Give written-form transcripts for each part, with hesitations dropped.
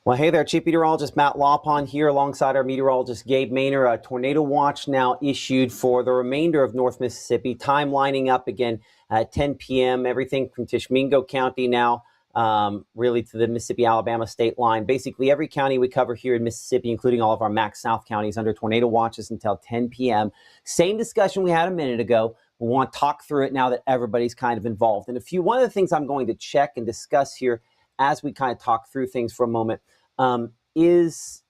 Well, hey there, Chief Meteorologist Matt Lawpon here alongside our meteorologist Gabe Maynor. A tornado watch now issued for the remainder of North Mississippi. Time lining up again at 10 p.m. Everything from Tishomingo County now really to the Mississippi-Alabama state line. Basically, every county we cover here in Mississippi, including all of our Max South counties, under tornado watches until 10 p.m. Same discussion we had a minute ago. We want to talk through it now that everybody's kind of involved. And one of the things I'm going to check and discuss here as we kind of talk through things for a moment is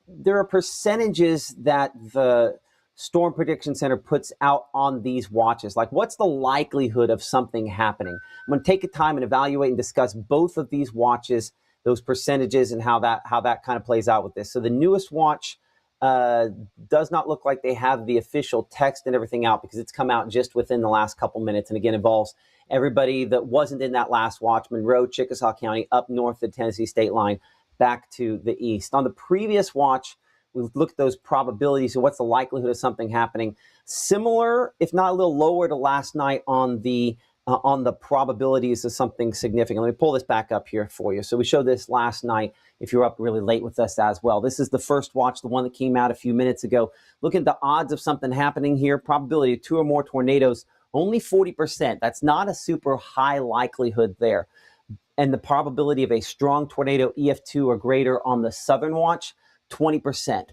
there are percentages that the Storm Prediction Center puts out on these watches. Like, what's the likelihood of something happening? I'm going to take a time and evaluate and discuss both of these watches, those percentages, and how that kind of plays out with this. So the newest watch does not look like they have the official text and everything out because it's come out just within the last couple minutes, and again involves everybody that wasn't in that last watch: Monroe, Chickasaw County, up north the Tennessee state line, back to the east. On the previous watch, we looked at those probabilities and what's the likelihood of something happening. Similar, if not a little lower, to last night on the probabilities of something significant. Let me pull this back up here for you. So we showed this last night if you're up really late with us as well. This is the first watch, the one that came out a few minutes ago. Look at the odds of something happening here. Probability of 2 or more tornadoes, only 40%. That's not a super high likelihood there. And the probability of a strong tornado EF2 or greater on the southern watch, 20%.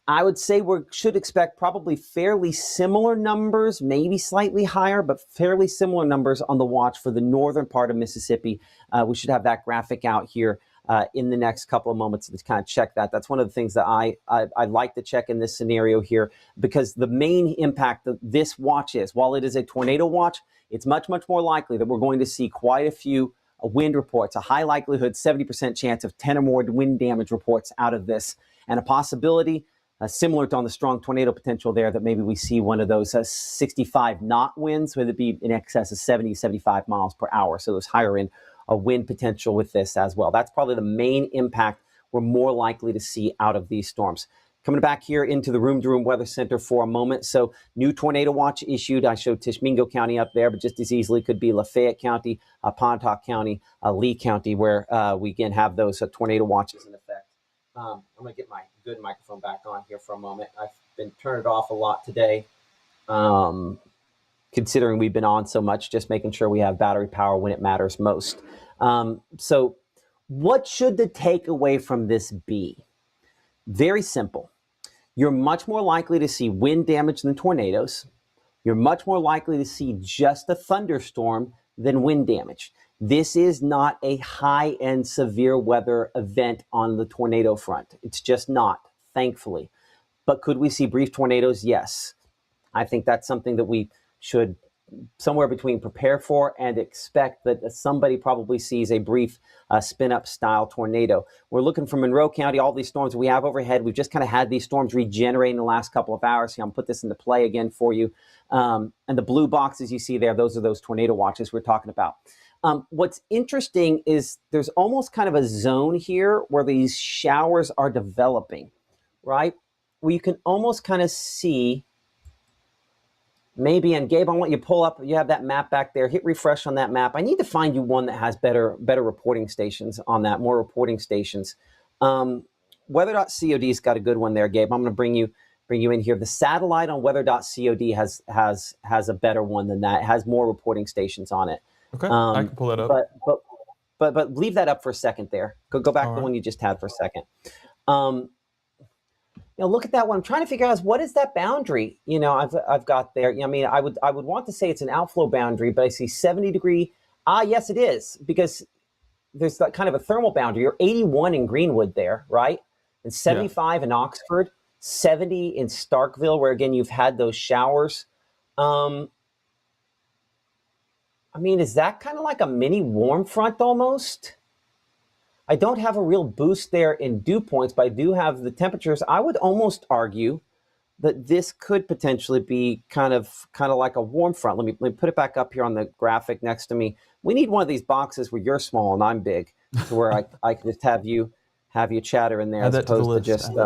I would say we should expect probably fairly similar numbers, maybe slightly higher, but fairly similar numbers on the watch for the northern part of Mississippi. We should have that graphic out here in the next couple of moments to kind of check that. That's one of the things that I like to check in this scenario here, because the main impact that this watch is, while it is a tornado watch, it's much, much more likely that we're going to see quite a few wind reports, a high likelihood, 70% chance of 10 or more wind damage reports out of this, and a possibility similar to on the strong tornado potential there that maybe we see one of those 65 knot winds, whether it be in excess of 70, 75 miles per hour. So there's higher in a wind potential with this as well. That's probably the main impact we're more likely to see out of these storms. Coming back here into the room-to-room weather center for a moment. So new tornado watch issued. I showed Tishomingo County up there, but just as easily could be Lafayette County, Pontotoc County, Lee County, where we again have those tornado watches in effect. I'm going to get my good microphone back on here for a moment. I've been turning it off a lot today, considering we've been on so much, just making sure we have battery power when it matters most. So what should the takeaway from this be? Very simple. You're much more likely to see wind damage than tornadoes. You're much more likely to see just a thunderstorm than wind damage. This is not a high-end severe weather event on the tornado front. It's just not, thankfully. But could we see brief tornadoes? Yes. I think that's something that we should somewhere between prepare for and expect that somebody probably sees a brief spin-up style tornado. We're looking for Monroe County, all these storms we have overhead. We've just kind of had these storms regenerate in the last couple of hours. Here, I'm going to put this into play again for you. And the blue boxes you see there, those are those tornado watches we're talking about. What's interesting is there's almost kind of a zone here where these showers are developing, right? Where you can almost kind of see maybe, and Gabe, I want you to pull up, you have that map back there, hit refresh on that map. I need to find you one that has better reporting stations on that, more reporting stations. Weather.cod's got a good one there, Gabe. I'm going to bring you in here. The satellite on weather.cod has a better one than that. It has more reporting stations on it. Okay, I can pull that up. But leave that up for a second there. Go back to the one you just had for a second. Look at that one. I'm trying to figure out what is that boundary. I've got there. I mean, I would want to say it's an outflow boundary, but I see 70 degree. Yes, it is, because there's that kind of a thermal boundary. You're 81 in Greenwood there, right? And 75 in Oxford, 70 in Starkville, where again you've had those showers. I mean, is that kind of like a mini warm front almost? I don't have a real boost there in dew points, but I do have the temperatures. I would almost argue that this could potentially be kind of like a warm front. Let me put it back up here on the graphic next to me. We need one of these boxes where you're small and I'm big, to where I can just have you chatter in there, as opposed to just oh my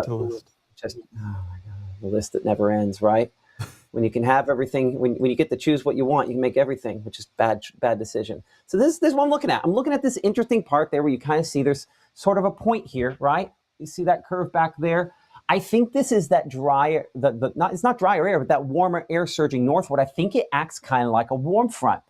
God, the list that never ends, right? When you can have everything, when you get to choose what you want, you can make everything, which is bad decision. So this is what I'm looking at. I'm looking at this interesting part there where you kind of see there's sort of a point here, right? You see that curve back there? I think this is that drier, it's not drier air, but that warmer air surging northward. I think it acts kind of like a warm front.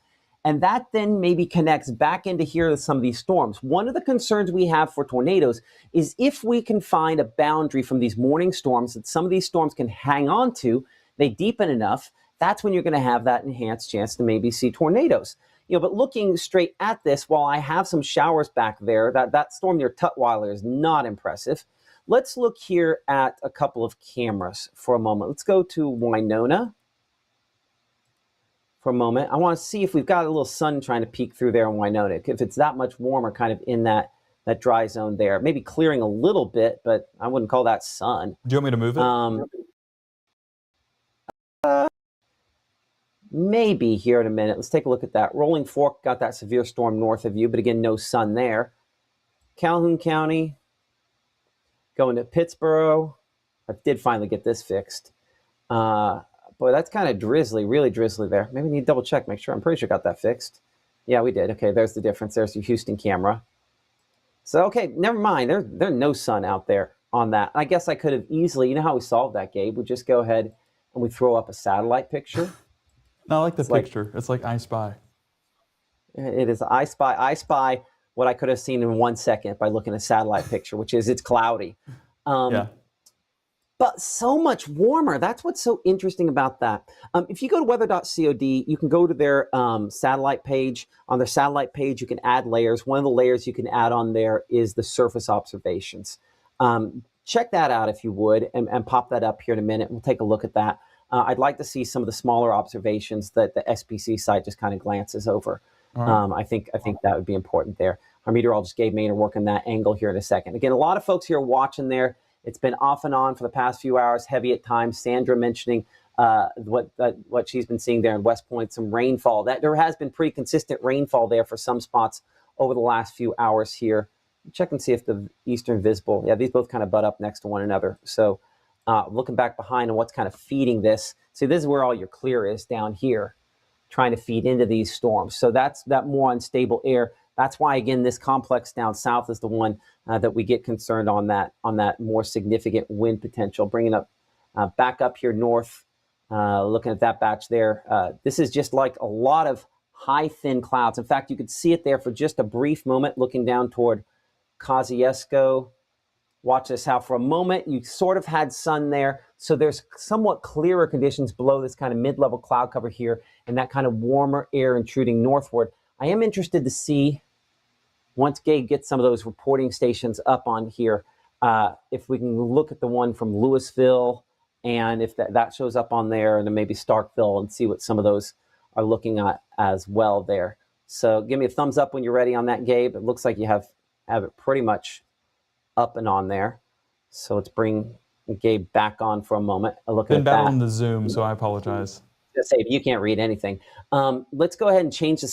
And that then maybe connects back into here with some of these storms. One of the concerns we have for tornadoes is if we can find a boundary from these morning storms that some of these storms can hang on to, they deepen enough, that's when you're going to have that enhanced chance to maybe see tornadoes. But looking straight at this, while I have some showers back there, that storm near Tutwiler is not impressive. Let's look here at a couple of cameras for a moment. Let's go to Winona for a moment. I want to see if we've got a little sun trying to peek through there in Winona. If it's that much warmer kind of in that dry zone there. Maybe clearing a little bit, but I wouldn't call that sun. Do you want me to move it? Maybe here in a minute. Let's take a look at that. Rolling Fork got that severe storm north of you, but again, no sun there. Calhoun County, going to Pittsburgh. I did finally get this fixed. Boy, that's kind of drizzly, really drizzly there. Maybe we need to double check, make sure. I'm pretty sure I got that fixed. Yeah, we did. Okay, there's the difference. There's your Houston camera. So, okay, never mind. There's no sun out there on that. I guess I could have easily, you know how we solved that, Gabe? We just go ahead and we throw up a satellite picture. No, I like the picture. It's like I Spy. It is I Spy. I Spy what I could have seen in 1 second by looking at a satellite picture, which is it's cloudy. Yeah. But so much warmer. That's what's so interesting about that. If you go to weather.cod, you can go to their satellite page. On their satellite page, you can add layers. One of the layers you can add on there is the surface observations. Check that out if you would, and pop that up here in a minute. We'll take a look at that. I'd like to see some of the smaller observations that the SPC site just kind of glances over. Right. I think that would be important there. Our meteorologist Gabe Maynard working that angle here in a second. Again, a lot of folks here watching there. It's been off and on for the past few hours, heavy at times. Sandra mentioning what she's been seeing there in West Point, some rainfall. There has been pretty consistent rainfall there for some spots over the last few hours here. Check and see if the eastern visible. Yeah, these both kind of butt up next to one another. So looking back behind and what's kind of feeding this. See, this is where all your clear is down here, trying to feed into these storms. So that's that more unstable air. That's why, again, this complex down south is the one that we get concerned on that more significant wind potential. Bringing up back up here north, looking at that batch there. This is just like a lot of high, thin clouds. In fact, you could see it there for just a brief moment, looking down toward Kosciuszko. Watch this how for a moment you sort of had sun there. So there's somewhat clearer conditions below this kind of mid-level cloud cover here and that kind of warmer air intruding northward. I am interested to see, once Gabe gets some of those reporting stations up on here, if we can look at the one from Louisville and if that shows up on there, and then maybe Starkville, and see what some of those are looking at as well there. So give me a thumbs up when you're ready on that, Gabe. It looks like you have it pretty much up and on there. So let's bring Gabe back on for a moment. A look at that. Been battling the Zoom, so I apologize. Just say you can't read anything. Let's go ahead and change the